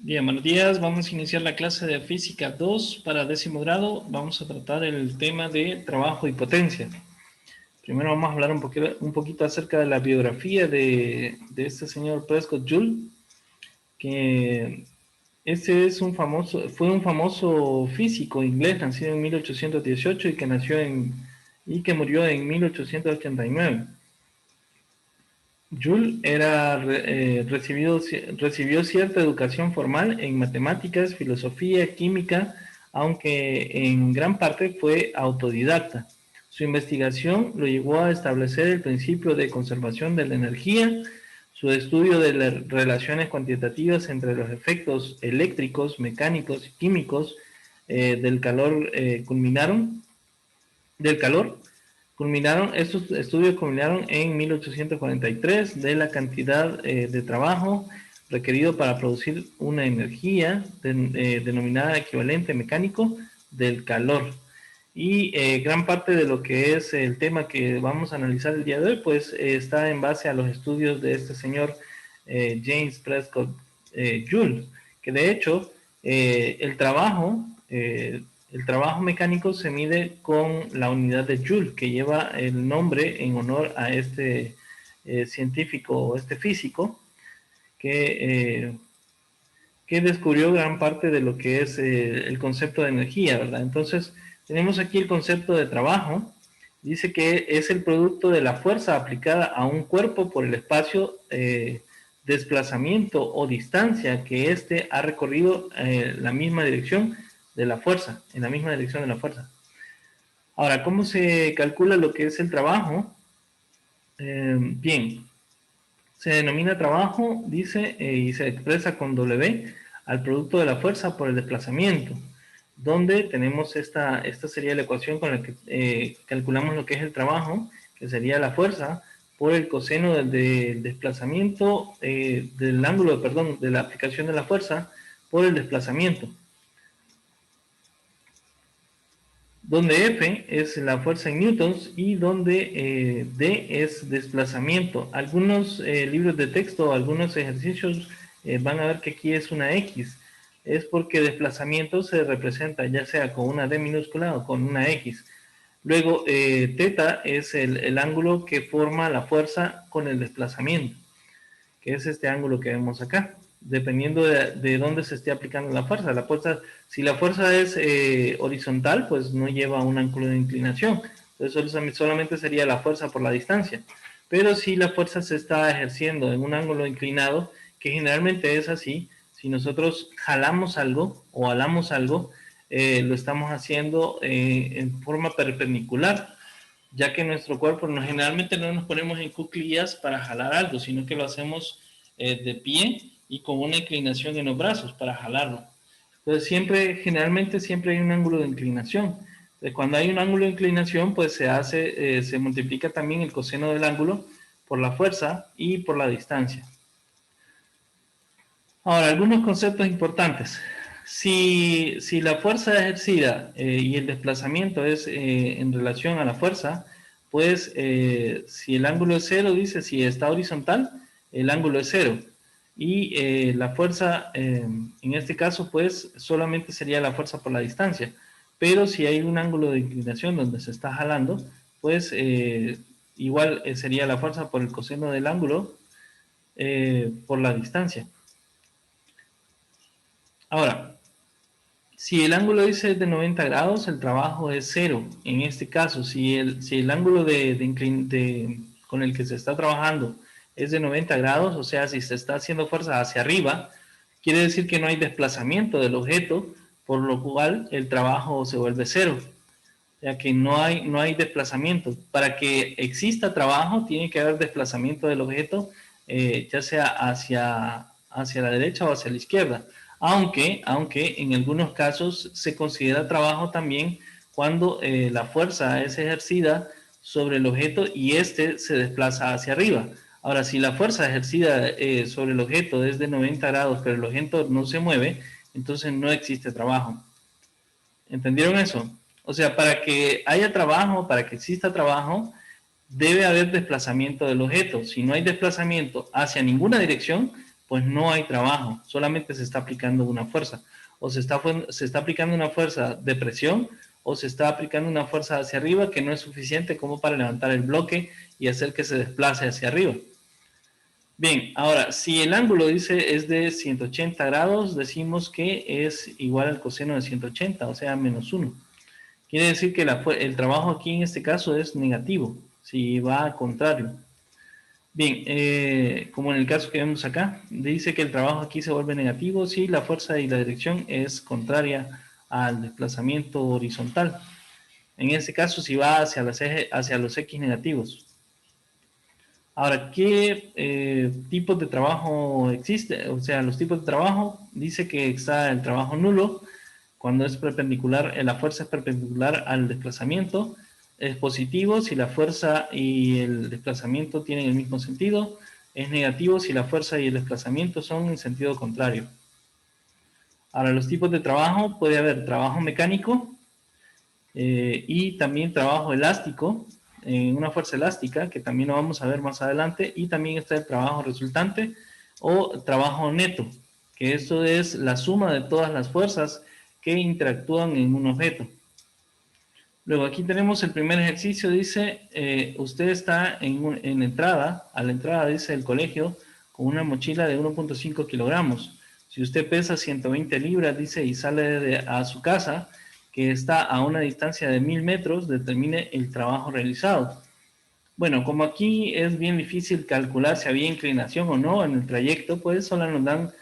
Bien, buenos días. Vamos a iniciar la clase de Física 2 para 10º grado. Vamos a tratar el tema de trabajo y potencia. Primero vamos a hablar un poquito acerca de la biografía de este señor Prescott Joule, que este es fue un famoso físico inglés nacido en 1818 y que murió en 1889. Joule recibió cierta educación formal en matemáticas, filosofía, química, aunque en gran parte fue autodidacta. Su investigación lo llevó a establecer el principio de conservación de la energía. Su estudio de las relaciones cuantitativas entre los efectos eléctricos, mecánicos y químicos del calor del calor estos estudios culminaron en 1843 de la cantidad de trabajo requerido para producir una energía denominada equivalente mecánico del calor. Y gran parte de lo que es el tema que vamos a analizar el día de hoy, pues está en base a los estudios de este señor James Prescott Joule, que de hecho el trabajo mecánico se mide con la unidad de Joule, que lleva el nombre en honor a este científico o este físico que, eh, que descubrió gran parte de lo que es el concepto de energía, ¿verdad? Entonces, tenemos aquí el concepto de trabajo. Dice que es el producto de la fuerza aplicada a un cuerpo por el espacio, desplazamiento o distancia que éste ha recorrido la misma dirección de la fuerza, en la misma dirección de la fuerza. Ahora, ¿cómo se calcula lo que es el trabajo? Bien, se denomina trabajo, dice, y se expresa con W al producto de la fuerza por el desplazamiento, donde tenemos esta sería la ecuación con la que calculamos lo que es el trabajo, que sería la fuerza por el coseno del desplazamiento, del ángulo, perdón, de la aplicación de la fuerza por el desplazamiento, donde F es la fuerza en newtons y donde D es desplazamiento. Algunos libros de texto, algunos ejercicios van a ver que aquí es una X. Es porque desplazamiento se representa ya sea con una D minúscula o con una X. Luego, teta es el ángulo que forma la fuerza con el desplazamiento, que es este ángulo que vemos acá, dependiendo de dónde se esté aplicando la fuerza. Si la fuerza es horizontal, pues no lleva un ángulo de inclinación, entonces solamente sería la fuerza por la distancia. Pero si la fuerza se está ejerciendo en un ángulo inclinado, que generalmente es así, si nosotros jalamos algo o alamos algo, lo estamos haciendo en forma perpendicular, ya que nuestro cuerpo generalmente no nos ponemos en cuclillas para jalar algo, sino que lo hacemos de pie y con una inclinación en los brazos para jalarlo. Entonces generalmente siempre hay un ángulo de inclinación. Cuando hay un ángulo de inclinación, pues se multiplica también el coseno del ángulo por la fuerza y por la distancia. Ahora, algunos conceptos importantes. Si la fuerza ejercida y el desplazamiento es en relación a la fuerza, pues si el ángulo es cero, dice, si está horizontal, el ángulo es cero. Y la fuerza, en este caso, pues solamente sería la fuerza por la distancia. Pero si hay un ángulo de inclinación donde se está jalando, pues igual sería la fuerza por el coseno del ángulo por la distancia. Ahora, si el ángulo dice de 90 grados, el trabajo es cero. En este caso, si el ángulo con el que se está trabajando es de 90 grados, o sea, si se está haciendo fuerza hacia arriba, quiere decir que no hay desplazamiento del objeto, por lo cual el trabajo se vuelve cero, ya que no hay desplazamiento. Para que exista trabajo, tiene que haber desplazamiento del objeto, ya sea hacia la derecha o hacia la izquierda. Aunque en algunos casos se considera trabajo también cuando la fuerza es ejercida sobre el objeto y éste se desplaza hacia arriba. Ahora, si la fuerza ejercida sobre el objeto es de 90 grados, pero el objeto no se mueve, entonces no existe trabajo. ¿Entendieron eso? O sea, para que haya trabajo, para que exista trabajo, debe haber desplazamiento del objeto. Si no hay desplazamiento hacia ninguna dirección, pues no hay trabajo, solamente se está aplicando una fuerza. O se está aplicando una fuerza de presión, o se está aplicando una fuerza hacia arriba que no es suficiente como para levantar el bloque y hacer que se desplace hacia arriba. Bien, ahora, si el ángulo dice es de 180 grados, decimos que es igual al coseno de 180, o sea, menos 1. Quiere decir que el trabajo aquí en este caso es negativo, si va al contrario. Bien, como en el caso que vemos acá, dice que el trabajo aquí se vuelve negativo si la fuerza y la dirección es contraria al desplazamiento horizontal. En este caso, si va hacia los X negativos. Ahora, ¿qué tipos de trabajo existe? O sea, los tipos de trabajo, dice que está el trabajo nulo, cuando es perpendicular, la fuerza es perpendicular al desplazamiento. Es positivo si la fuerza y el desplazamiento tienen el mismo sentido. Es negativo si la fuerza y el desplazamiento son en sentido contrario. Ahora, los tipos de trabajo, puede haber trabajo mecánico y también trabajo elástico, una fuerza elástica, que también lo vamos a ver más adelante, y también está el trabajo resultante o trabajo neto, que esto es la suma de todas las fuerzas que interactúan en un objeto. Luego aquí tenemos el primer ejercicio, dice, usted está en entrada, a la entrada dice el colegio, con una mochila de 1.5 kilogramos. Si usted pesa 120 libras, dice, y sale a su casa, que está a una distancia de 1000 metros, determine el trabajo realizado. Bueno, como aquí es bien difícil calcular si había inclinación o no en el trayecto, pues solo nos dan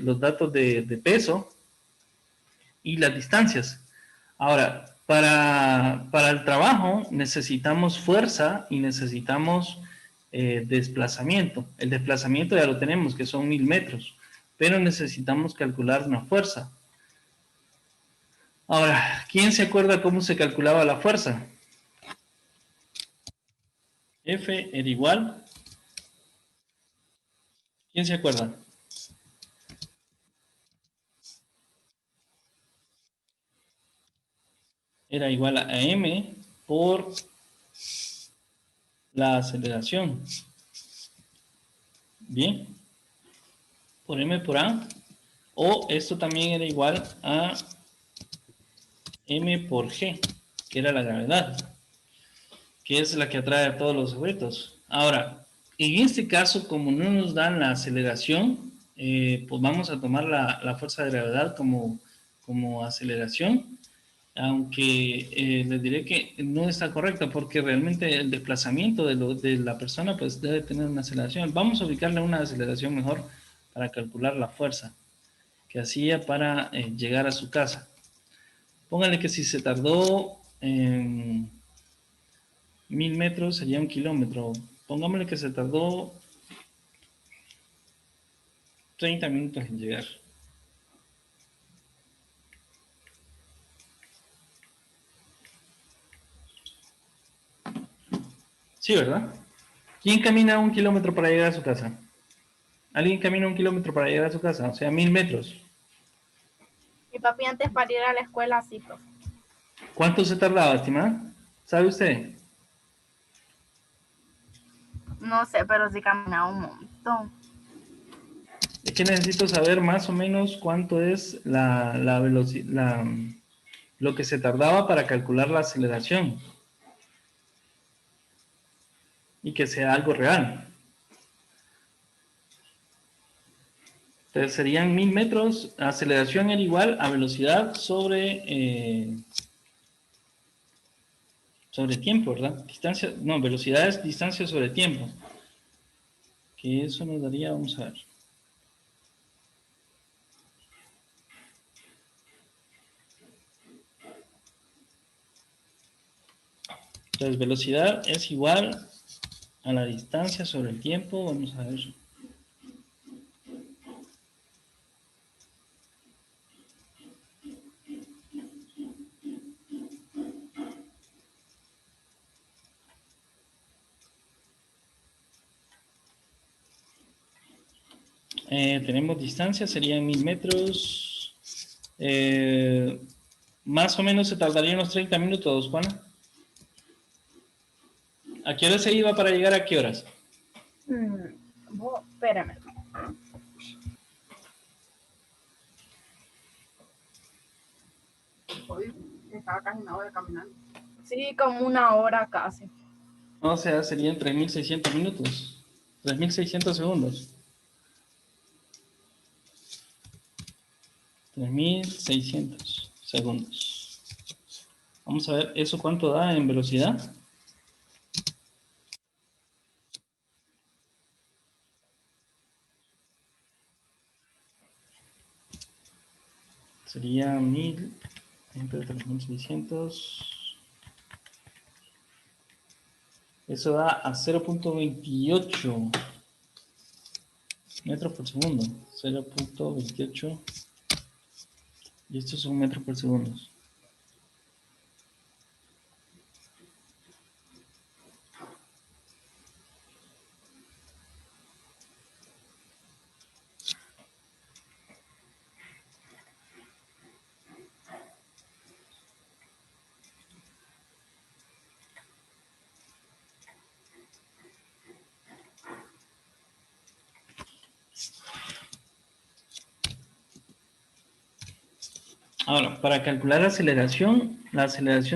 los datos de peso y las distancias. Ahora, para el trabajo necesitamos fuerza y necesitamos desplazamiento. El desplazamiento ya lo tenemos, que son 1000 metros, pero necesitamos calcular una fuerza. Ahora, ¿quién se acuerda cómo se calculaba la fuerza? F era igual. ¿Quién se acuerda? Era igual a M por la aceleración. Bien. Por M por A. O esto también era igual a M por G, que era la gravedad, que es la que atrae a todos los objetos. Ahora, en este caso, como no nos dan la aceleración, pues vamos a tomar la fuerza de gravedad como aceleración, aunque les diré que no está correcto, porque realmente el desplazamiento de la persona pues debe tener una aceleración. Vamos a ubicarle una aceleración mejor para calcular la fuerza que hacía para llegar a su casa. Póngale que si se tardó 1000 metros sería 1 kilómetro. Pongámosle que se tardó 30 minutos en llegar. Sí, ¿verdad? ¿Quién camina 1 kilómetro para llegar a su casa? ¿Alguien camina 1 kilómetro para llegar a su casa? O sea, 1000 metros. Mi papi antes para ir a la escuela, sí, profe. ¿Cuánto se tardaba, estimada? ¿Sabe usted? No sé, pero sí caminaba un montón. Es que necesito saber más o menos cuánto es la velocidad, lo que se tardaba para calcular la aceleración. Y que sea algo real. Entonces serían 1000 metros, aceleración era igual a velocidad sobre tiempo, ¿verdad? Distancia, no, velocidad es distancia sobre tiempo. Que eso nos daría, vamos a ver. Entonces velocidad es igual a la distancia sobre el tiempo, vamos a ver. Tenemos distancia, serían 1000 metros. Más o menos se tardaría unos 30 minutos, Juana. ¿A qué hora se iba para llegar a qué horas? Espérame. estaba casi una hora caminando. Sí, como una hora casi. O sea, serían 3.600 minutos. 3.600 segundos. 3.600 segundos. Vamos a ver, ¿eso cuánto da en velocidad? Sería 1000 entre 3.600. Eso da a 0.28 metros por segundo. 0.28. Y esto es un metro por segundo. Ahora, para calcular la aceleración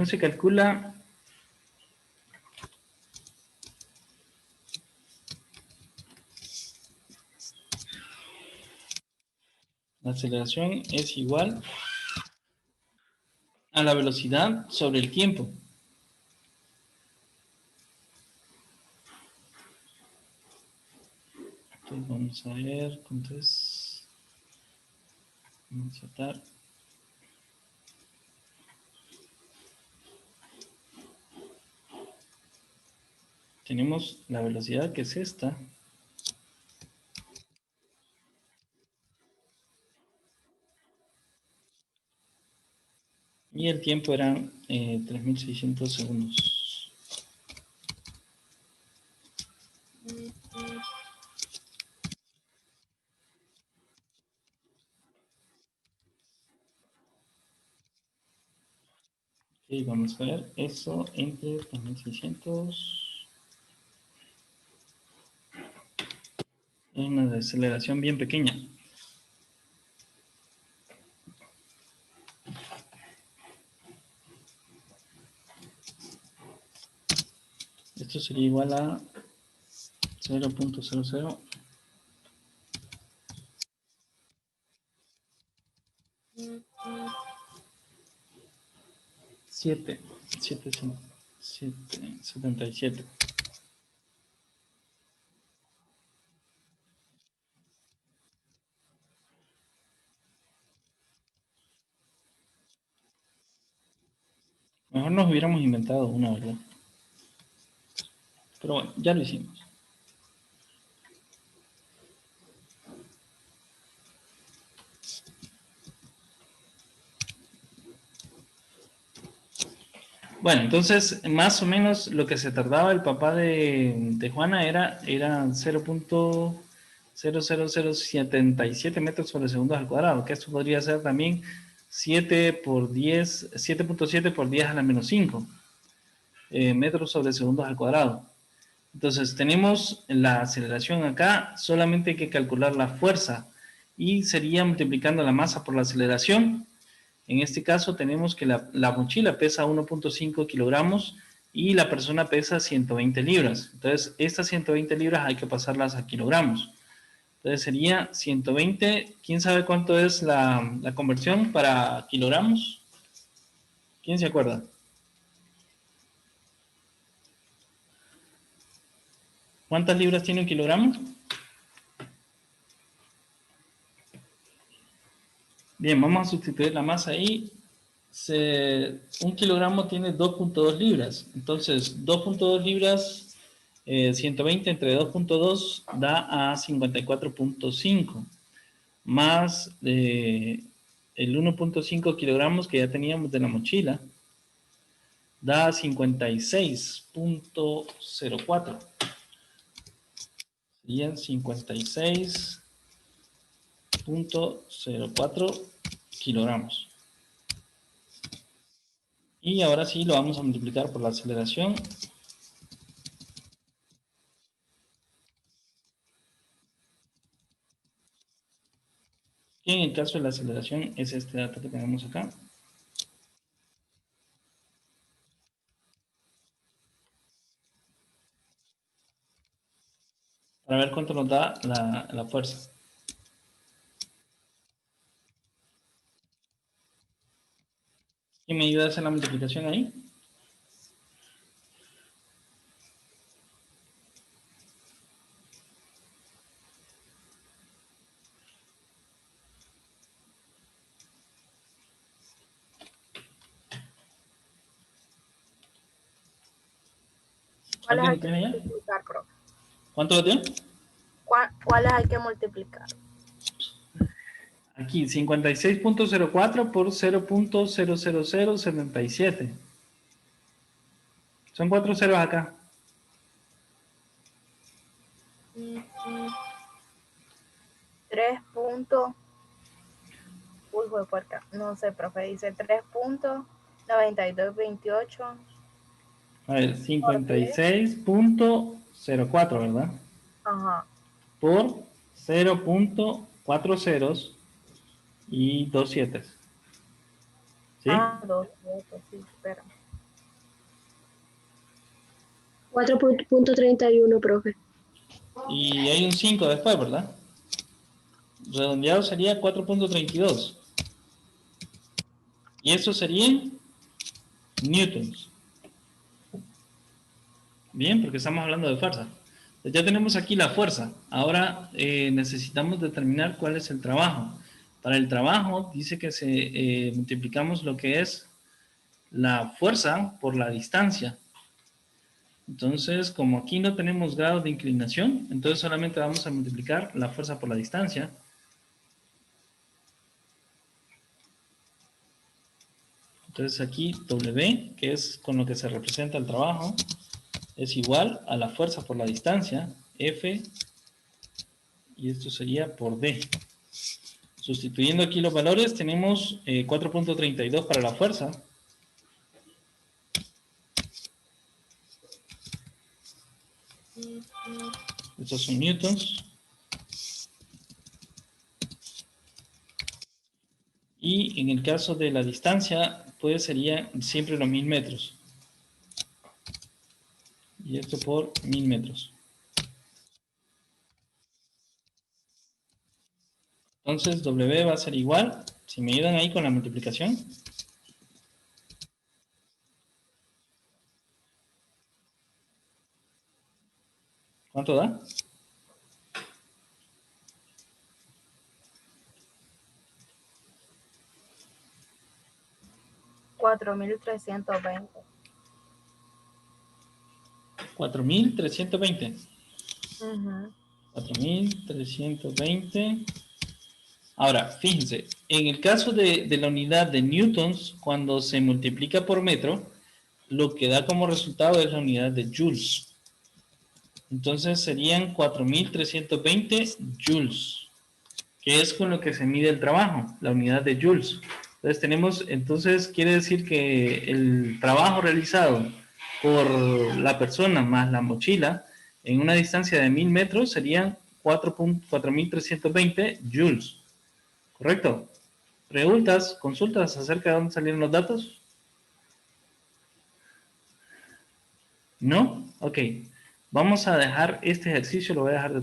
se calcula. La aceleración es igual a la velocidad sobre el tiempo. Entonces vamos a ver cuánto es. Vamos a dar. Tenemos la velocidad que es esta. Y el tiempo eran 3.600 segundos. Ok, vamos a ver eso entre 3.600. Es una aceleración bien pequeña. Esto sería igual a 0.00. 77. Mejor nos hubiéramos inventado una, ¿verdad? Pero bueno, ya lo hicimos. Bueno, entonces, más o menos lo que se tardaba el papá de Juana era 0.00077 metros sobre segundos al cuadrado, que esto podría ser también 7.7 por 10 a la menos 5 metros sobre segundos al cuadrado. Entonces, tenemos la aceleración acá, solamente hay que calcular la fuerza y sería multiplicando la masa por la aceleración. En este caso tenemos que la mochila pesa 1.5 kilogramos y la persona pesa 120 libras. Entonces, estas 120 libras hay que pasarlas a kilogramos. Entonces sería 120, ¿quién sabe cuánto es la conversión para kilogramos? ¿Quién se acuerda? ¿Cuántas libras tiene un kilogramo? Bien, vamos a sustituir la masa ahí. Un kilogramo tiene 2.2 libras. Entonces, 2.2 libras, 120 entre 2.2 da a 54.5. Más el 1.5 kilogramos que ya teníamos de la mochila, da 56.04. Serían 56.04 kilogramos. Y ahora sí lo vamos a multiplicar por la aceleración. Y en el caso de la aceleración es este dato que tenemos acá. para ver cuánto nos da la fuerza. ¿Quién me ayuda a hacer la multiplicación ahí? ¿Cuáles ¿Alguien hay lo que tiene ya? multiplicar, profe? ¿Cuánto lo tiene? ¿Cuáles hay que multiplicar? Aquí, 56.04 por 0.00077. Son 4 ceros acá. 3 puntos. Uy, fue puerca. No sé, profe. Dice 3.9228. A ver, Por 10. 56.04, ¿verdad? Ajá. Por 0.4 ceros y 2 7. ¿Sí? 2, sí, espera. 4.31, profe. Y hay un 5 después, ¿verdad? Redondeado sería 4.32. Y eso serían newtons. Bien, porque estamos hablando de fuerza. Ya tenemos aquí la fuerza. Ahora necesitamos determinar cuál es el trabajo. Para el trabajo dice que multiplicamos lo que es la fuerza por la distancia. Entonces, como aquí no tenemos grados de inclinación, entonces solamente vamos a multiplicar la fuerza por la distancia. Entonces aquí W, que es con lo que se representa el trabajo, es igual a la fuerza por la distancia, F, y esto sería por D. Sustituyendo aquí los valores, tenemos 4.32 para la fuerza. Estos son newtons. Y en el caso de la distancia, pues sería siempre los 1000 metros. Y esto por 1000 metros. Entonces W va a ser igual, si me ayudan ahí con la multiplicación. ¿Cuánto da? 4.320. 4320. Ujú. 4320. Ahora, fíjense, en el caso de la unidad de newtons, cuando se multiplica por metro, lo que da como resultado es la unidad de joules. Entonces serían 4320 joules, que es con lo que se mide el trabajo, la unidad de joules. Entonces quiere decir que el trabajo realizado por la persona más la mochila en una distancia de 1000 metros serían 4320 joules. ¿Correcto? ¿Preguntas, consultas acerca de dónde salieron los datos? ¿No? Ok. Vamos a dejar este ejercicio, lo voy a dejar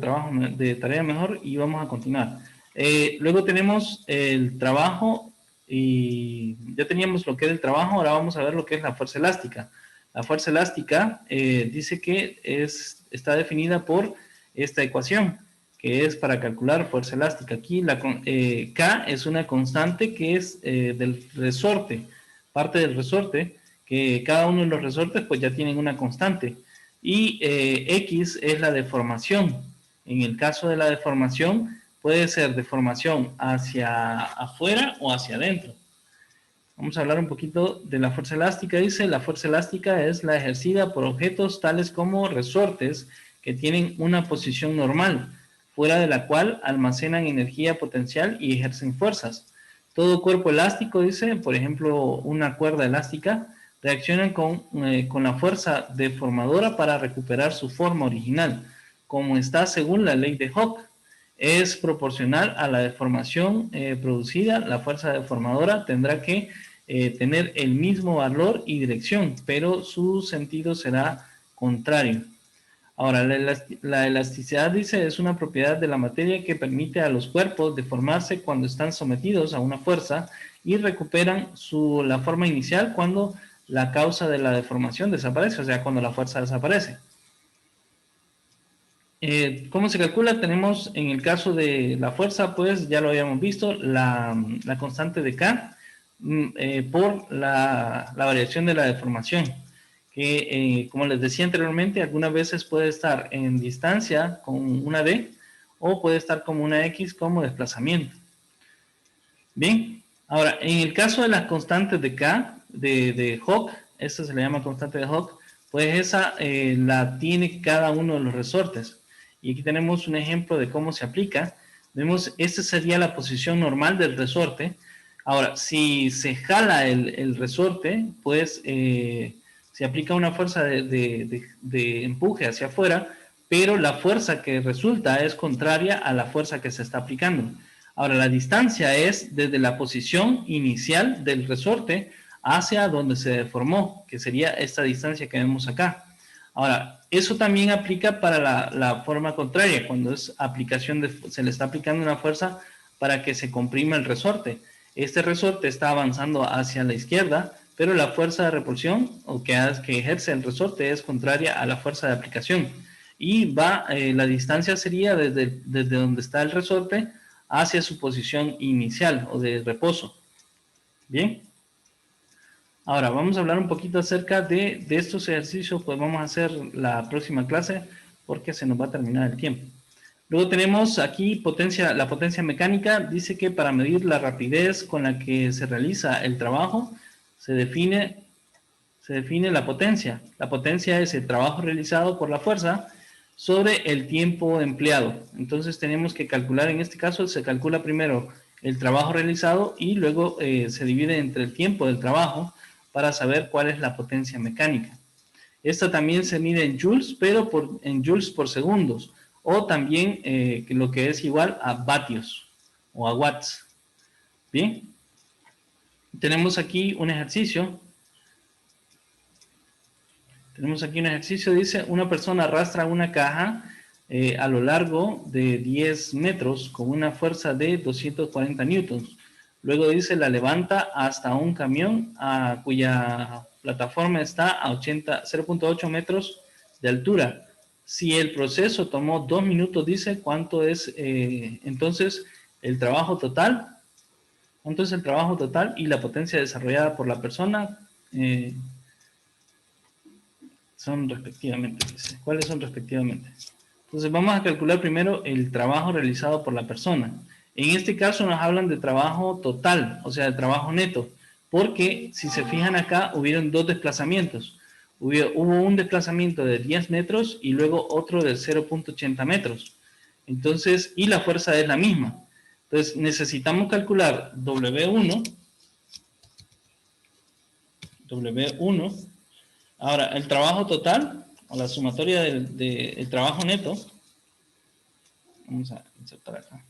de tarea mejor y vamos a continuar. Luego tenemos el trabajo y ya teníamos lo que es el trabajo, ahora vamos a ver lo que es la fuerza elástica. La fuerza elástica dice que está definida por esta ecuación, que es para calcular fuerza elástica. Aquí K es una constante que es del resorte, parte del resorte, que cada uno de los resortes pues ya tienen una constante. Y X es la deformación. En el caso de la deformación, puede ser deformación hacia afuera o hacia adentro. Vamos a hablar un poquito de la fuerza elástica. Dice, la fuerza elástica es la ejercida por objetos tales como resortes que tienen una posición normal, fuera de la cual almacenan energía potencial y ejercen fuerzas. Todo cuerpo elástico, dice, por ejemplo, una cuerda elástica, reaccionan con la fuerza deformadora para recuperar su forma original, como está según la ley de Hooke. Es proporcional a la deformación producida. La fuerza deformadora tendrá que tener el mismo valor y dirección, pero su sentido será contrario. Ahora, la elasticidad, dice, es una propiedad de la materia que permite a los cuerpos deformarse cuando están sometidos a una fuerza y recuperan la forma inicial cuando la causa de la deformación desaparece, o sea, cuando la fuerza desaparece. ¿Cómo se calcula? Tenemos en el caso de la fuerza, pues ya lo habíamos visto, la constante de K por la variación de la deformación, que como les decía anteriormente, algunas veces puede estar en distancia con una D o puede estar como una X como desplazamiento. Bien, ahora en el caso de las constantes de K, de Hooke, esta se le llama constante de Hooke, pues esa la tiene cada uno de los resortes. Y aquí tenemos un ejemplo de cómo se aplica. Vemos, esta sería la posición normal del resorte. Ahora, si se jala el resorte, pues se aplica una fuerza de empuje hacia afuera, pero la fuerza que resulta es contraria a la fuerza que se está aplicando. Ahora, la distancia es desde la posición inicial del resorte hacia donde se deformó, que sería esta distancia que vemos acá. Ahora, eso también aplica para la forma contraria, cuando es aplicación se le está aplicando una fuerza para que se comprima el resorte. Este resorte está avanzando hacia la izquierda, pero la fuerza de repulsión o que ejerce el resorte es contraria a la fuerza de aplicación. Y la distancia sería desde donde está el resorte hacia su posición inicial o de reposo. Bien. Ahora, vamos a hablar un poquito acerca de estos ejercicios, pues vamos a hacer la próxima clase porque se nos va a terminar el tiempo. Luego tenemos aquí la potencia mecánica. Dice que para medir la rapidez con la que se realiza el trabajo, se define la potencia. La potencia es el trabajo realizado por la fuerza sobre el tiempo empleado. Entonces tenemos que calcular, en este caso se calcula primero el trabajo realizado y luego se divide entre el tiempo del trabajo para saber cuál es la potencia mecánica. Esta también se mide en joules, pero en joules por segundos, o también lo que es igual a vatios o a watts. Bien, tenemos aquí un ejercicio. Dice, una persona arrastra una caja a lo largo de 10 metros con una fuerza de 240 newtons. Luego dice, la levanta hasta un camión cuya plataforma está a 0.8 metros de altura. Si el proceso tomó 2 minutos, dice, ¿cuánto es entonces el trabajo total? ¿Cuánto es el trabajo total y la potencia desarrollada por la persona? Son respectivamente, dice. ¿Cuáles son respectivamente? Entonces vamos a calcular primero el trabajo realizado por la persona. En este caso nos hablan de trabajo total, o sea, de trabajo neto, porque si se fijan acá, hubieron dos desplazamientos. Hubo un desplazamiento de 10 metros y luego otro de 0.80 metros. Entonces, y la fuerza es la misma. Entonces necesitamos calcular W1. Ahora, el trabajo total, o la sumatoria del trabajo neto, vamos a insertar acá.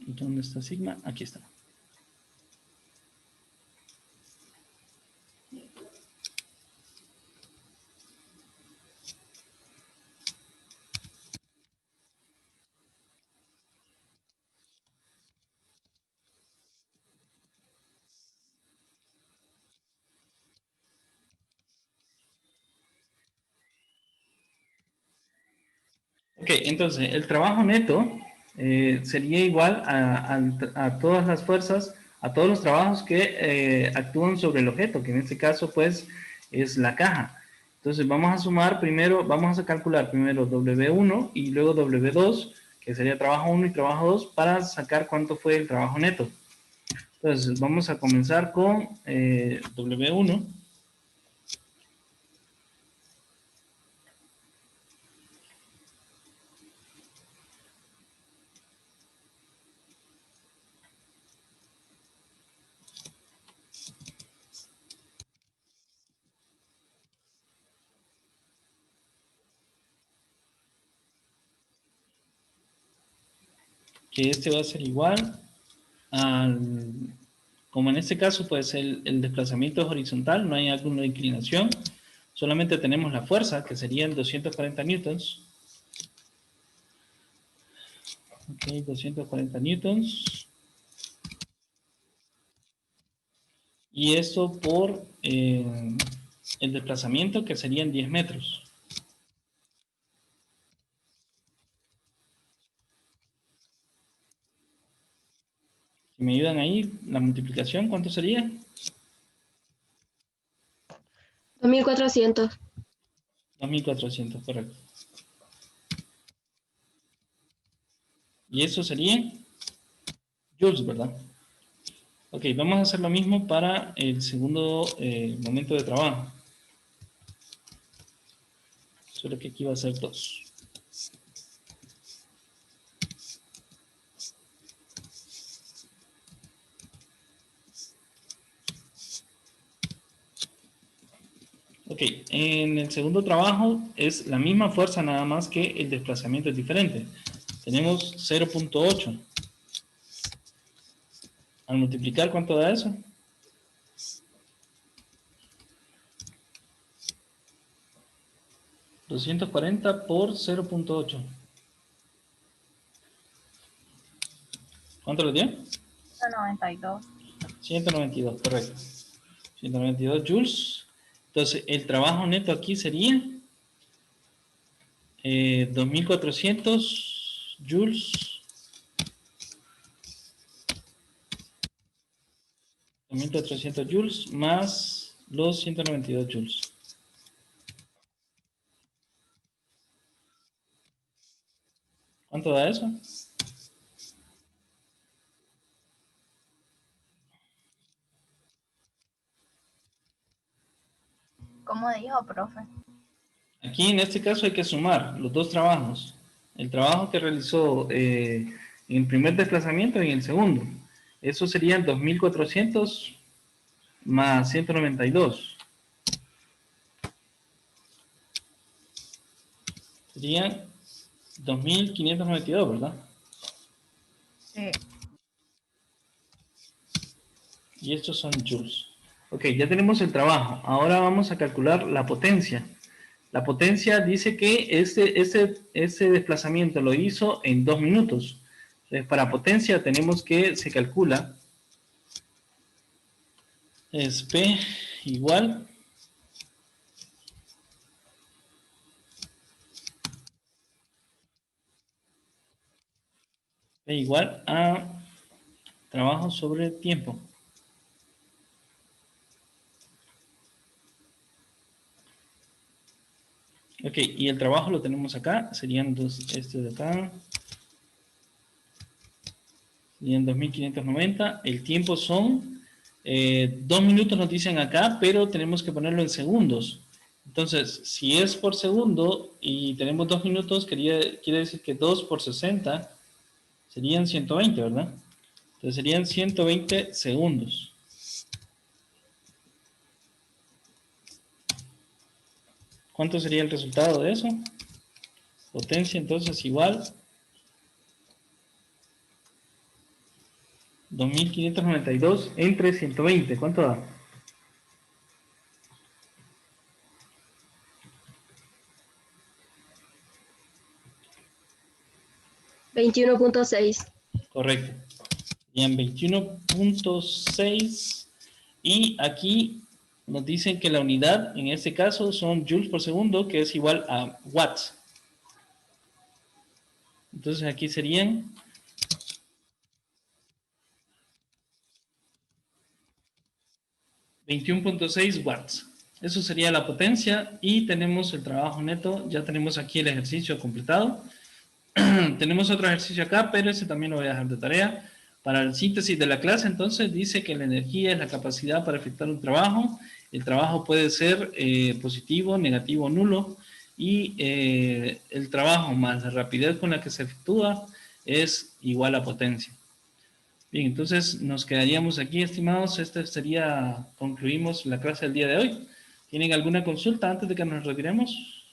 ¿Dónde está sigma? Aquí está. Ok, entonces el trabajo neto sería igual a todas las fuerzas, a todos los trabajos que actúan sobre el objeto, que en este caso pues es la caja. Entonces vamos a sumar primero, vamos a calcular primero W1 y luego W2, que sería trabajo 1 y trabajo 2, para sacar cuánto fue el trabajo neto. Entonces vamos a comenzar con W1. que este va a ser igual al, como en este caso, pues el desplazamiento es horizontal, no hay alguna inclinación, solamente tenemos la fuerza, que serían 240 newtons. Ok, 240 newtons. Y esto por el desplazamiento, que serían 10 metros. Si me ayudan ahí, la multiplicación, ¿cuánto sería? 2400. 2400, correcto. Y eso sería joules, ¿verdad? Ok, vamos a hacer lo mismo para el segundo momento de trabajo. Solo que aquí va a ser 2. Ok, en el segundo trabajo es la misma fuerza, nada más que el desplazamiento es diferente. Tenemos 0.8. Al multiplicar, ¿cuánto da eso? 240 por 0.8. ¿Cuánto le dio? 92. 192, correcto. 192 joules. Entonces, el trabajo neto aquí sería 2400 joules. 2400 joules más los 192 joules. ¿Cuánto da eso? ¿Cómo dijo, profe? Aquí en este caso hay que sumar los dos trabajos. El trabajo que realizó en el primer desplazamiento y en el segundo. Eso serían 2400 más 192. Serían 2592, ¿verdad? Sí. Y estos son joules. Ok, ya tenemos el trabajo. Ahora vamos a calcular la potencia. La potencia dice que ese desplazamiento lo hizo en 2 minutos. Entonces, para potencia tenemos que se calcula es P igual a trabajo sobre tiempo. Ok, y el trabajo lo tenemos acá, serían este de acá, serían 2590, el tiempo son 2 minutos nos dicen acá, pero tenemos que ponerlo en segundos. Entonces, si es por segundo y tenemos 2 minutos, quiere decir que 2 por 60 serían 120, ¿verdad? Entonces serían 120 segundos. ¿Cuánto sería el resultado de eso? Potencia entonces igual 2592 entre 120. ¿Cuánto da? 21.6. Correcto. Serían 21.6 y aquí nos dicen que la unidad en este caso son joules por segundo, que es igual a watts. Entonces aquí serían 21.6 watts. Eso sería la potencia y tenemos el trabajo neto. Ya tenemos aquí el ejercicio completado. Tenemos otro ejercicio acá, pero ese también lo voy a dejar de tarea. Para el síntesis de la clase, entonces, dice que la energía es la capacidad para efectuar un trabajo. El trabajo puede ser positivo, negativo, nulo. Y el trabajo más la rapidez con la que se efectúa es igual a potencia. Bien, entonces nos quedaríamos aquí, estimados. Concluimos la clase del día de hoy. ¿Tienen alguna consulta antes de que nos retiremos?